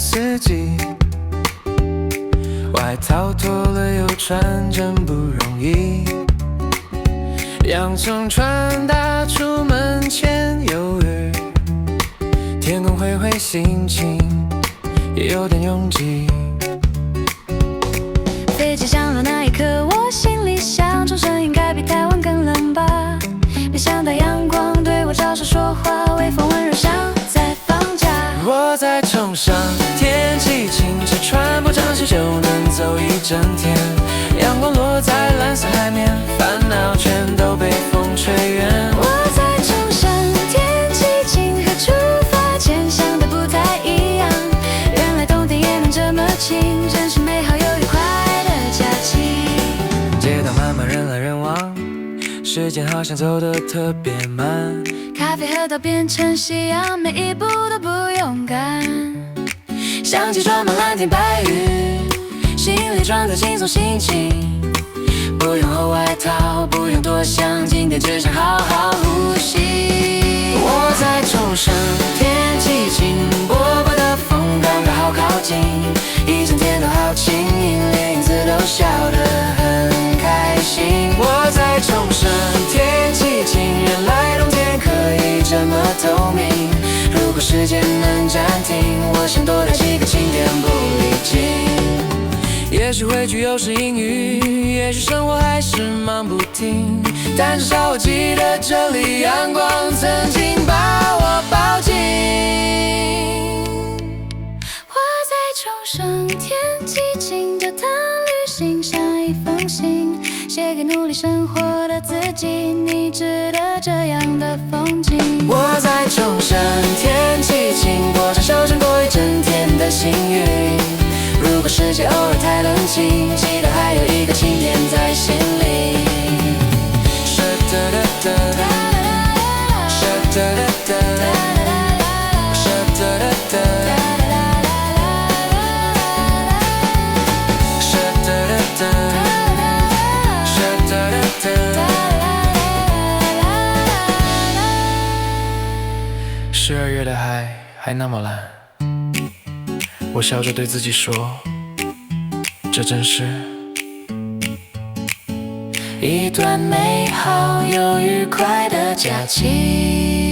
四季。外套脱了又穿真不容易，洋葱穿搭出门前犹豫，天空灰灰，心情也有点拥挤。飞机降落那一刻，我心里想，冲绳应该比台湾更冷吧。没想到阳光对我招手说话，微风温柔像在放假。我在冲绳，天气晴，只穿不长袖就能走一整天。阳光落在蓝色海面，烦恼全都被风吹远。我在冲绳，天气晴，和出发前想的不太一样。原来冬天也能这么晴，真是美好又愉快的假期。街道慢慢人来人往，时间好像走得特别慢。咖啡喝到变成夕阳，每一步都不勇敢。相机装满蓝天白云，心里装着轻松心情。不用厚外套，不用多想，今天只想好好呼吸。我在冲绳，天气晴，薄薄的风刚刚好靠近，一整天都好轻盈，连影子都笑得很开心。我在冲绳，天气晴，原来冬天可以这么透明。如果时间能暂停，我想多待几个晴天不离境。也许会去又是阴雨，也许生活还是忙不停，但至少我记得这里阳光曾经把我抱紧。我在冲绳，天气晴，这趟旅行像一封信，写给努力生活的自己，你值得这样的风景。我在冲绳，天气晴，过上修身过一整天的幸运。如果世界偶尔太冷清，记得还有一个晴天在心里。哒哒哒哒哒哒哒哒哒12月的海还那么蓝，我笑着对自己说，这真是一段美好又愉快的假期。